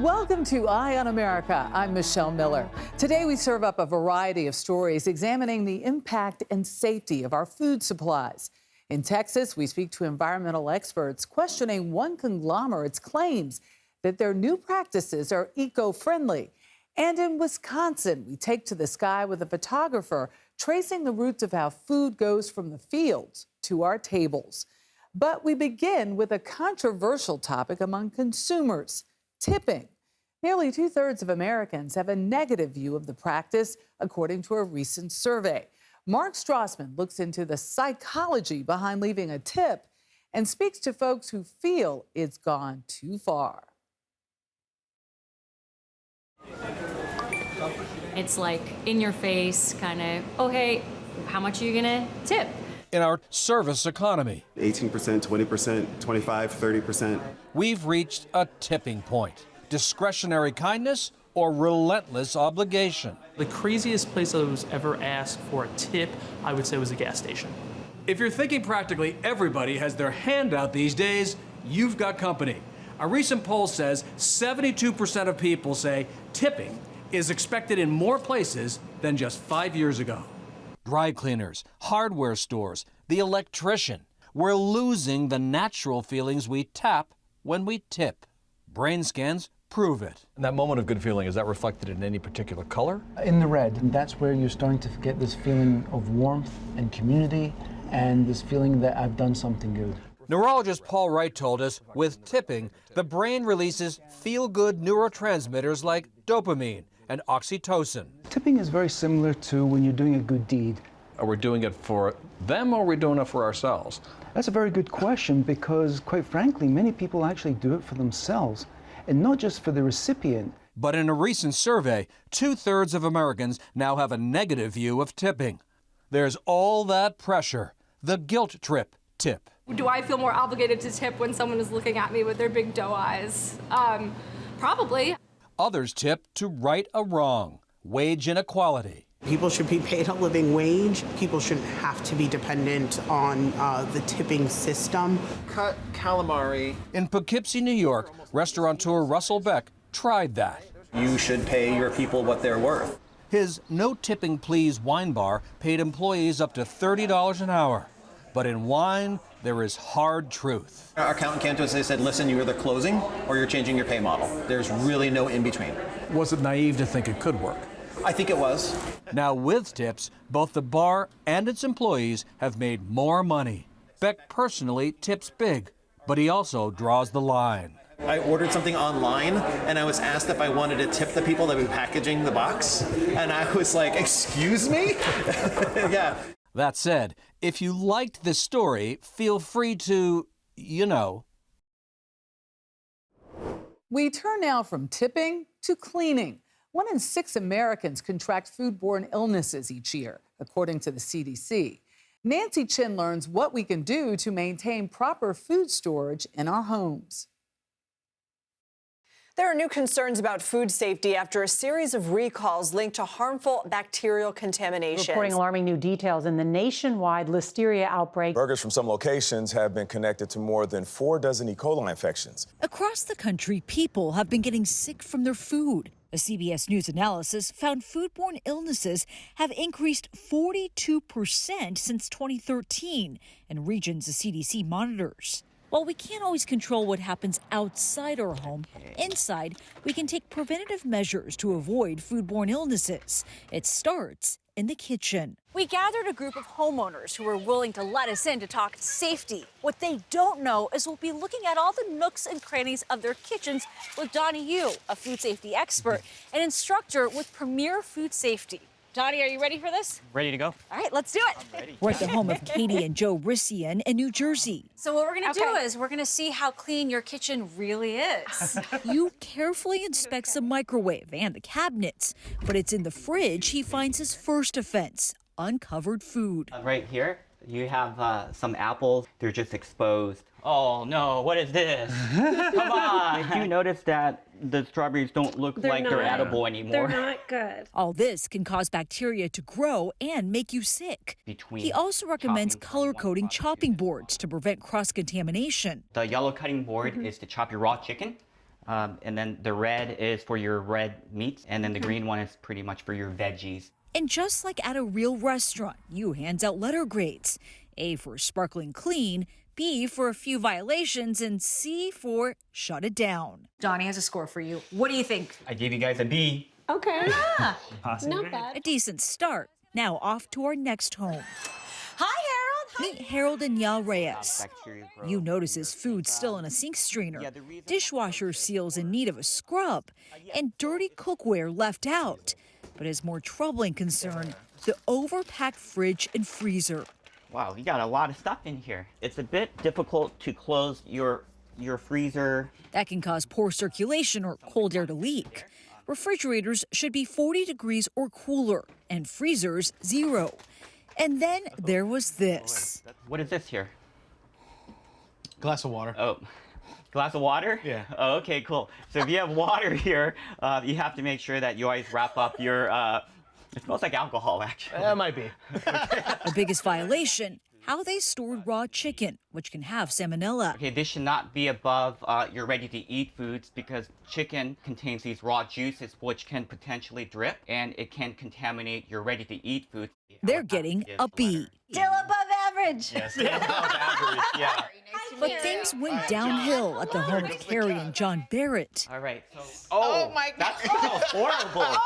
Welcome to Eye on America. I'm Michelle Miller. Today we serve up a variety of stories examining the impact and safety of our food supplies. In Texas, we speak to environmental experts questioning one conglomerate's claims that their new practices are eco-friendly. And in Wisconsin, we take to the sky with a photographer tracing the roots of how food goes from the fields to our tables. But we begin with a controversial topic among consumers: tipping. Nearly 2/3 of Americans have a negative view of the practice, according to a recent survey. Mark Strassman looks into the psychology behind leaving a tip and speaks to folks who feel it's gone too far. It's like in your face, kind of, oh, hey, how much are you gonna tip? In our service economy, 18%, 20%, 25%, 30%. we've reached a tipping point. Discretionary kindness or relentless obligation. The craziest place I was ever asked for a tip, I would say, was a gas station. If you're thinking practically everybody has their hand out these days, you've got company. A recent poll says 72% of people say tipping is expected in more places than just 5 years ago. Dry cleaners, hardware stores, the electrician. We're losing the natural feelings we tap when we tip. Brain scans prove it. And that moment of good feeling, is that reflected in any particular color? In the red, and that's where you're starting to get this feeling of warmth and community and this feeling that I've done something good. Neurologist Paul Wright told us with tipping, the brain releases feel-good neurotransmitters like dopamine and oxytocin. Tipping is very similar to when you're doing a good deed. Are we doing it for them or are we doing it for ourselves? That's a very good question because, quite frankly, many people actually do it for themselves and not just for the recipient. But in a recent survey, 2/3 of Americans now have a negative view of tipping. There's all that pressure, the guilt trip tip. Do I feel more obligated to tip when someone is looking at me with their big doe eyes? Probably. Others tip to right a wrong, wage inequality. People should be paid a living wage. People shouldn't have to be dependent on the tipping system. Cut calamari. In Poughkeepsie, New York, restaurateur Russell Beck tried that. You should pay your people what they're worth. His No Tipping Please wine bar paid employees up to $30 an hour. But in wine, there is hard truth. Our accountant came to us and they said, listen, you're either closing or you're changing your pay model. There's really no in between. Was it naive to think it could work? I think it was. Now with tips, both the bar and its employees have made more money. Beck personally tips big, but he also draws the line. I ordered something online and I was asked if I wanted to tip the people that were packaging the box. And I was like, excuse me? Yeah. That said, if you liked this story, feel free to, We turn now from tipping to cleaning. 1 in 6 Americans contract foodborne illnesses each year, according to the CDC. Nancy Chin learns what we can do to maintain proper food storage in our homes. There are new concerns about food safety after a series of recalls linked to harmful bacterial contamination. Reporting alarming new details in the nationwide listeria outbreak. Burgers from some locations have been connected to more than 4 dozen E. coli infections. Across the country, people have been getting sick from their food. A CBS News analysis found foodborne illnesses have increased 42% since 2013 in regions the CDC monitors. While we can't always control what happens outside our home, inside, we can take preventative measures to avoid foodborne illnesses. It starts in the kitchen. We gathered a group of homeowners who were willing to let us in to talk safety. What they don't know is we'll be looking at all the nooks and crannies of their kitchens with Donnie Yu, a food safety expert and instructor with Premier Food Safety. Donnie, are you ready for this? Ready to go. All right, let's do it. I'm ready. We're at the home of Katie and Joe Rissian in New Jersey. So what we're going to do is we're going to see how clean your kitchen really is. You carefully inspects the microwave and the cabinets, but it's in the fridge he finds his first offense, uncovered food. Right here, you have some apples. They're just exposed. Oh no, what is this? Come on. Did you notice that the strawberries don't look like they're edible anymore? They're not good. All this can cause bacteria to grow and make you sick. He also recommends color-coding chopping boards to prevent cross-contamination. The yellow cutting board is to chop your raw chicken. And then the red is for your red meats, and then the green one is pretty much for your veggies. And just like at a real restaurant, you hands out letter grades. A for sparkling clean, B for a few violations, and C for shut it down. Donnie has a score for you. What do you think? I gave you guys a B. Okay. Yeah. Not bad. A decent start. Now off to our next home. Hi, Harold. Meet Harold and Yal Reyes. You notice his food still in a sink strainer, dishwasher seals in need of a scrub, and dirty cookware left out. But his more troubling concern, the overpacked fridge and freezer. Wow, you got a lot of stuff in here. It's a bit difficult to close your freezer. That can cause poor circulation or cold air to leak. Refrigerators should be 40 degrees or cooler, and freezers 0. And then there was this. What is this here? Glass of water. Oh, glass of water? Yeah. Oh, okay, cool. So if you have water here, you have to make sure that you always wrap up your, it smells like alcohol, actually. That might be. The biggest violation, how they stored raw chicken, which can have salmonella. Okay, this should not be above your ready-to-eat foods because chicken contains these raw juices which can potentially drip and it can contaminate your ready-to-eat foods. They're getting a B. Still above average. Yes, above average, yeah. But things went downhill at the home of Carrie and John Barrett. All right, so, oh my God. That smells horrible.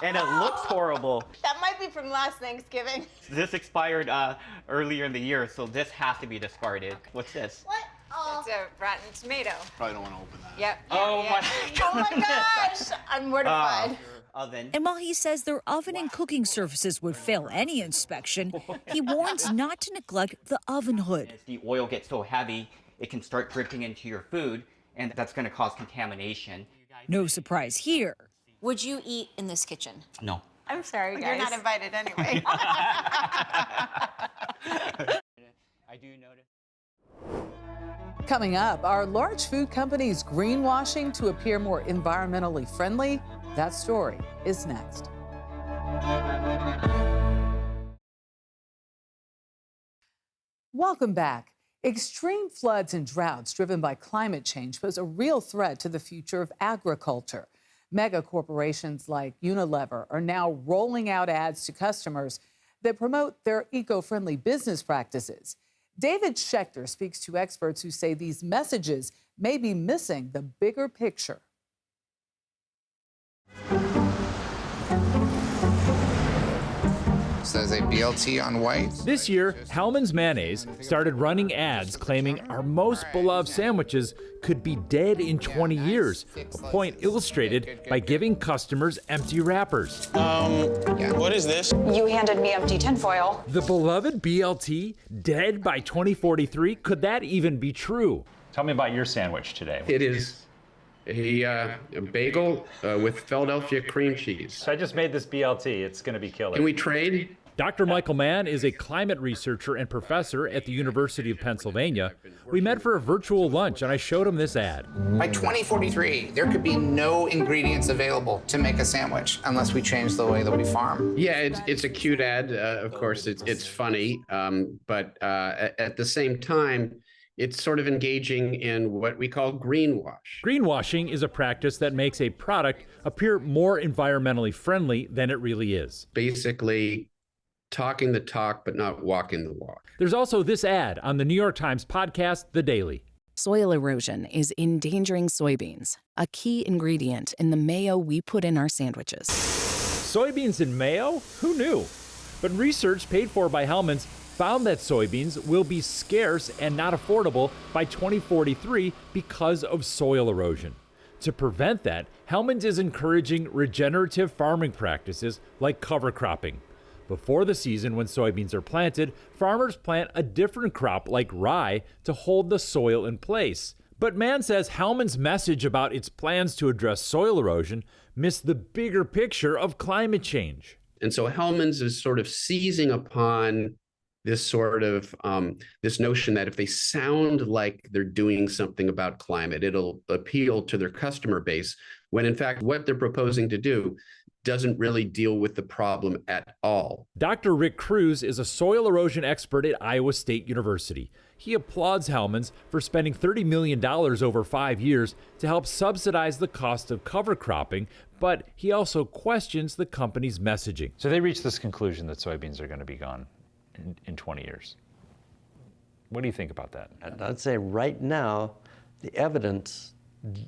And it looks horrible. That might be from last Thanksgiving. This expired earlier in the year, so this has to be discarded. What's this? What? Oh. It's a rotten tomato. Probably don't want to open that. Yep. Oh my Oh my gosh! I'm mortified. Oven. And while he says their oven and cooking surfaces would fail any inspection, he warns not to neglect the oven hood. As the oil gets so heavy, it can start dripping into your food, and that's going to cause contamination. No surprise here. Would you eat in this kitchen? No. I'm sorry, guys. You're not invited anyway. I do notice. Coming up, are large food companies greenwashing to appear more environmentally friendly? That story is next. Welcome back. Extreme floods and droughts driven by climate change pose a real threat to the future of agriculture. Mega corporations like Unilever are now rolling out ads to customers that promote their eco-friendly business practices. David Schechter speaks to experts who say these messages may be missing the bigger picture. Says a BLT on white. This year, Hellmann's Mayonnaise started running ads claiming our most beloved sandwiches could be dead in 20 years, a point illustrated by giving customers empty wrappers. What is this? You handed me empty tinfoil. The beloved BLT dead by 2043? Could that even be true? Tell me about your sandwich today. It is a bagel with Philadelphia cream cheese. So I just made this BLT. It's going to be killer. Can we trade? Dr. Michael Mann is a climate researcher and professor at the University of Pennsylvania. We met for a virtual lunch, and I showed him this ad. By 2043, there could be no ingredients available to make a sandwich unless we change the way that we farm. Yeah, it's a cute ad. Of course, it's funny, but at the same time, it's sort of engaging in what we call greenwash. Greenwashing is a practice that makes a product appear more environmentally friendly than it really is. Basically, talking the talk, but not walking the walk. There's also this ad on the New York Times podcast, The Daily. Soil erosion is endangering soybeans, a key ingredient in the mayo we put in our sandwiches. Soybeans in mayo? Who knew? But research paid for by Hellmann's found that soybeans will be scarce and not affordable by 2043 because of soil erosion. To prevent that, Hellmann's is encouraging regenerative farming practices like cover cropping. Before the season when soybeans are planted, farmers plant a different crop like rye to hold the soil in place. But Mann says Hellmann's message about its plans to address soil erosion missed the bigger picture of climate change. And so Hellmann's is sort of seizing upon this sort of this notion that if they sound like they're doing something about climate, it'll appeal to their customer base, when in fact what they're proposing to do doesn't really deal with the problem at all. Dr. Rick Cruz is a soil erosion expert at Iowa State University. He applauds Hellmann's for spending $30 million over 5 years to help subsidize the cost of cover cropping, but he also questions the company's messaging. So they reached this conclusion that soybeans are going to be gone in 20 years. What do you think about that? I'd say right now, the evidence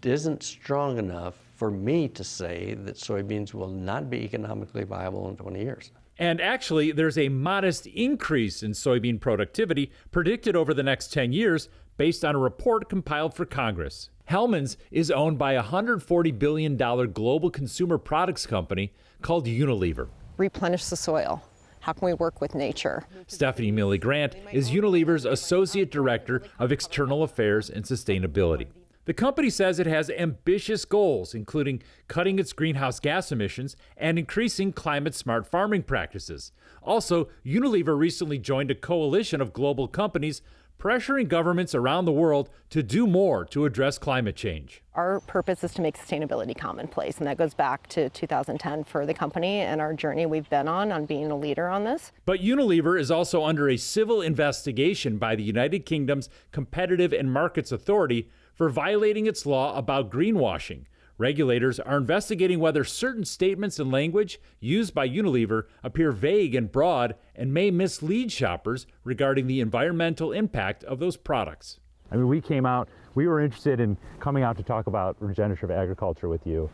isn't strong enough for me to say that soybeans will not be economically viable in 20 years. And actually, there's a modest increase in soybean productivity predicted over the next 10 years based on a report compiled for Congress. Hellmann's is owned by a $140 billion global consumer products company called Unilever. Replenish the soil. How can we work with nature? Stephanie Milley Grant is Unilever's Associate Director of External Affairs and Sustainability. The company says it has ambitious goals, including cutting its greenhouse gas emissions and increasing climate-smart farming practices. Also, Unilever recently joined a coalition of global companies pressuring governments around the world to do more to address climate change. Our purpose is to make sustainability commonplace, and that goes back to 2010 for the company and our journey we've been on being a leader on this. But Unilever is also under a civil investigation by the United Kingdom's Competitive and Markets Authority for violating its law about greenwashing. Regulators are investigating whether certain statements and language used by Unilever appear vague and broad and may mislead shoppers regarding the environmental impact of those products. I mean, we were interested in coming out to talk about regenerative agriculture with you.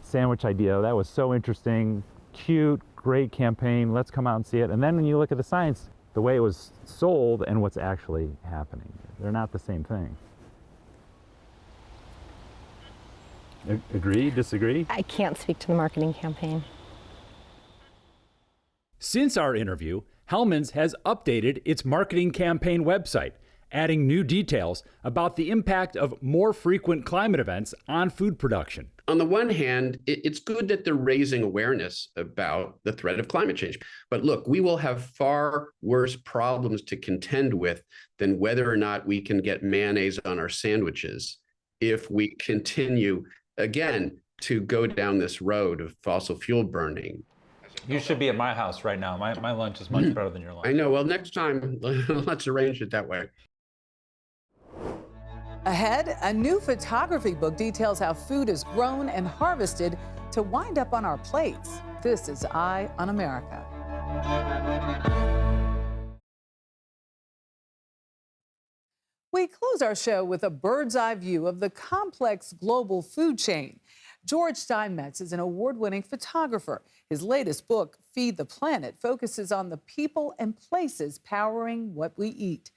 Sandwich idea, that was so interesting, cute, great campaign, let's come out and see it. And then when you look at the science, the way it was sold and what's actually happening, they're not the same thing. Agree? Disagree? I can't speak to the marketing campaign. Since our interview, Hellmann's has updated its marketing campaign website, adding new details about the impact of more frequent climate events on food production. On the one hand, it's good that they're raising awareness about the threat of climate change. But look, we will have far worse problems to contend with than whether or not we can get mayonnaise on our sandwiches if we continue, again, to go down this road of fossil fuel burning. You should be at my house right now. My lunch is much better than your lunch. I know. Well, next time, let's arrange it that way. Ahead, a new photography book details how food is grown and harvested to wind up on our plates. This is Eye on America. We close our show with a bird's eye view of the complex global food chain. George Steinmetz is an award-winning photographer. His latest book, Feed the Planet, focuses on the people and places powering what we eat.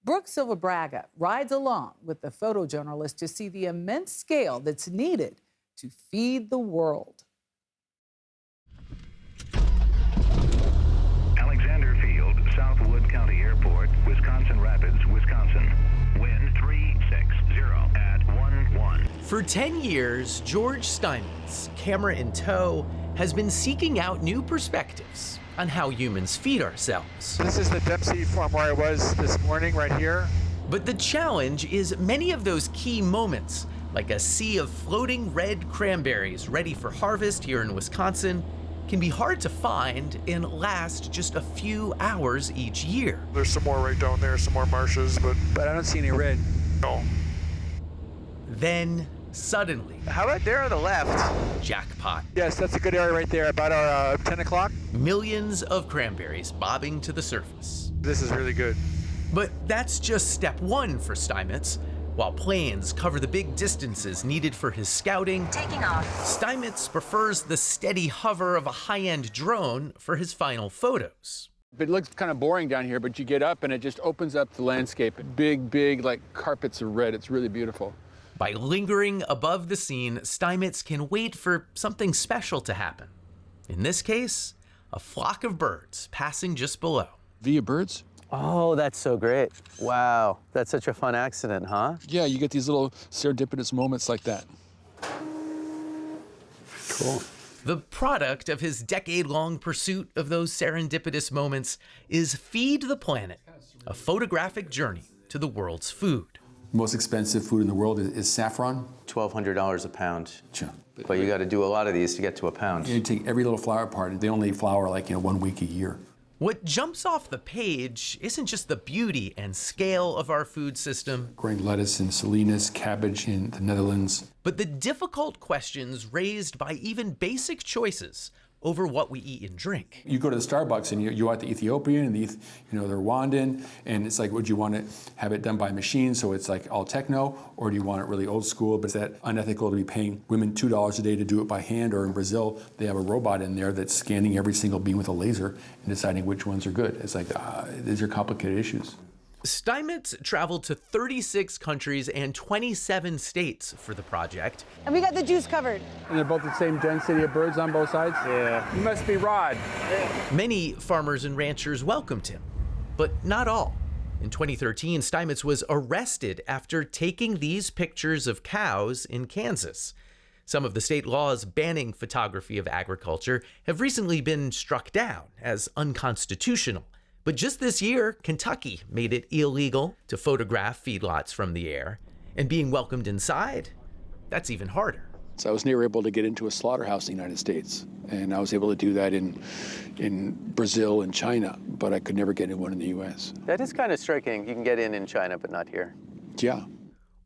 Brooke Silva Braga rides along with the photojournalist to see the immense scale that's needed to feed the world. Alexander Field, Southwood County Airport, Wisconsin Rapids, Wisconsin. Wind 360 at 11. For 10 years, George Steinmetz, camera in tow, has been seeking out new perspectives on how humans feed ourselves. This is the Dempsey farm where I was this morning, right here. But the challenge is many of those key moments, like a sea of floating red cranberries ready for harvest here in Wisconsin, can be hard to find and last just a few hours each year. There's some more right down there, some more marshes, but I don't see any red. No. Then, suddenly... How about there on the left? Jackpot. Yes, that's a good area right there, about our 10 o'clock. Millions of cranberries bobbing to the surface. This is really good. But that's just step one for Steinmetz. While planes cover the big distances needed for his scouting, taking off, Steinmetz prefers the steady hover of a high-end drone for his final photos. It looks kind of boring down here, but you get up and it just opens up the landscape. Big, like carpets of red. It's really beautiful. By lingering above the scene, Steinmetz can wait for something special to happen. In this case, a flock of birds passing just below. Via birds? Oh, that's so great. Wow, that's such a fun accident, huh? Yeah, you get these little serendipitous moments like that. Cool. The product of his decade-long pursuit of those serendipitous moments is Feed the Planet, a photographic journey to the world's food. Most expensive food in the world is saffron. $1,200 a pound. Sure. But you got to do a lot of these to get to a pound. You take every little flower apart, and they only flower like 1 week a year. What jumps off the page isn't just the beauty and scale of our food system, Growing lettuce in Salinas, cabbage in the Netherlands. but the difficult questions raised by even basic choices over what we eat and drink. You go to the Starbucks and you want the Ethiopian and the Rwandan, and it's like, would you want to have it done by machine so it's like all techno, or do you want it really old school? But is that unethical to be paying women $2 a day to do it by hand? Or in Brazil, they have a robot in there that's scanning every single bean with a laser and deciding which ones are good. It's like, these are complicated issues. Steinmetz traveled to 36 countries and 27 states for the project. And we got the juice covered. And they're both the same density of birds on both sides? Yeah. You must be Rod. Many farmers and ranchers welcomed him, but not all. In 2013, Steinmetz was arrested after taking these pictures of cows in Kansas. Some of the state laws banning photography of agriculture have recently been struck down as unconstitutional. But just this year, Kentucky made it illegal to photograph feedlots from the air. And being welcomed inside, that's even harder. So I was never able to get into a slaughterhouse in the United States. And I was able to do that in Brazil and China, but I could never get into one in the US. That is kind of striking. You can get in China, but not here. Yeah.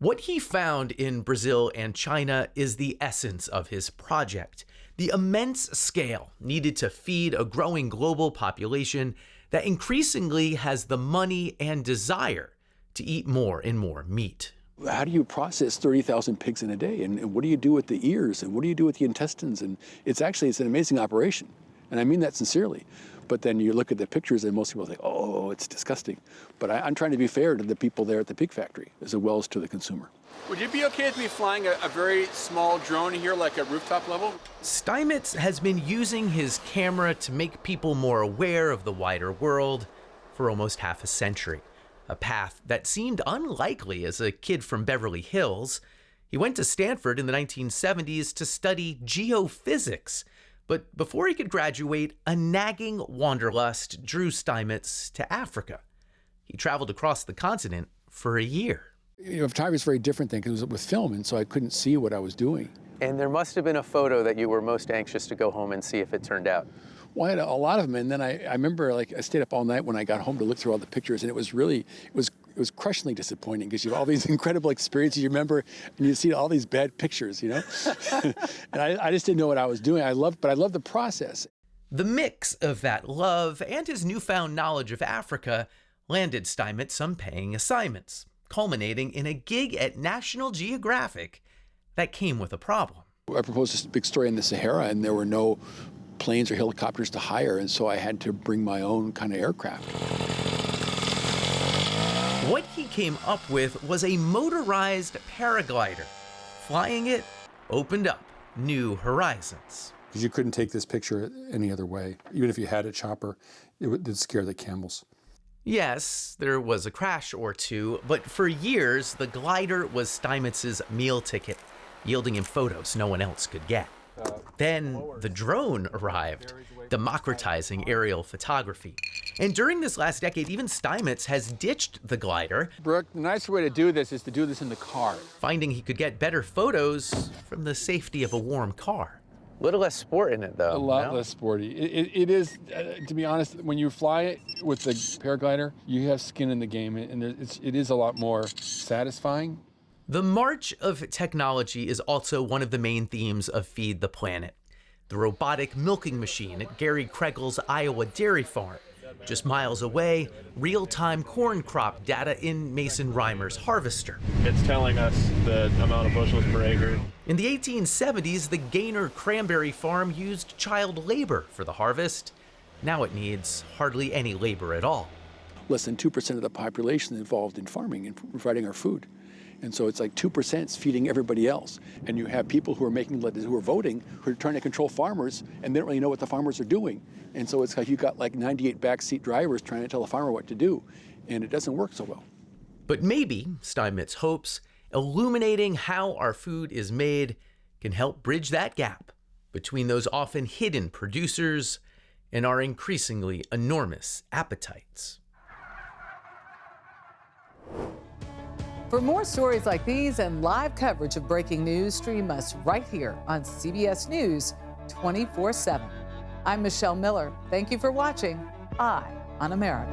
What he found in Brazil and China is the essence of his project. The immense scale needed to feed a growing global population that increasingly has the money and desire to eat more and more meat. How do you process 30,000 pigs in a day? And what do you do with the ears? And what do you do with the intestines? And it's an amazing operation. And I mean that sincerely. But then you look at the pictures and most people think, oh, it's disgusting. But I'm trying to be fair to the people there at the pig factory as well as to the consumer. Would you be okay with me flying a very small drone here, like at rooftop level? Steinmetz has been using his camera to make people more aware of the wider world for almost half a century, a path that seemed unlikely as a kid from Beverly Hills. He went to Stanford in the 1970s to study geophysics, but before he could graduate, a nagging wanderlust drew Steinmetz to Africa. He traveled across the continent for a year. Photography is very different than because it was with film, and so I couldn't see what I was doing. And there must have been a photo that you were most anxious to go home and see if it turned out. Well, I had a lot of them, and then I remember I stayed up all night when I got home to look through all the pictures, and it was crushingly disappointing because you have all these incredible experiences you remember, and you see all these bad pictures, And I just didn't know what I was doing. But I loved the process. The mix of that love and his newfound knowledge of Africa landed Steinmetz some paying assignments, culminating in a gig at National Geographic that came with a problem. I proposed this big story in the Sahara, and there were no planes or helicopters to hire, and so I had to bring my own kind of aircraft. What he came up with was a motorized paraglider. Flying it opened up new horizons. Because you couldn't take this picture any other way. Even if you had a chopper, it would scare the camels. Yes, there was a crash or two, but for years, the glider was Steinmetz's meal ticket, yielding him photos no one else could get. Then the drone arrived, democratizing aerial photography. And during this last decade, even Steinmetz has ditched the glider. Brooke, the nicer way to do this is to do this in the car. Finding he could get better photos from the safety of a warm car. A little less sport in it, though. A lot less sporty. It is, to be honest, when you fly it with the paraglider, you have skin in the game, and it is a lot more satisfying. The march of technology is also one of the main themes of Feed the Planet. The robotic milking machine at Gary Kregel's Iowa dairy farm. Just miles away, real-time corn crop data in Mason Reimer's harvester. It's telling us the amount of bushels per acre. In the 1870s, the Gaynor cranberry farm used child labor for the harvest. Now it needs hardly any labor at all. Less than 2% of the population involved in farming and providing our food. And so it's like 2% is feeding everybody else. And you have people who are voting, who are trying to control farmers, and they don't really know what the farmers are doing. And so it's like you got like 98 backseat drivers trying to tell a farmer what to do. And it doesn't work so well. But maybe, Steinmetz hopes, illuminating how our food is made can help bridge that gap between those often hidden producers and our increasingly enormous appetites. For more stories like these and live coverage of breaking news, stream us right here on CBS News 24/7. I'm Michelle Miller. Thank you for watching Eye on America.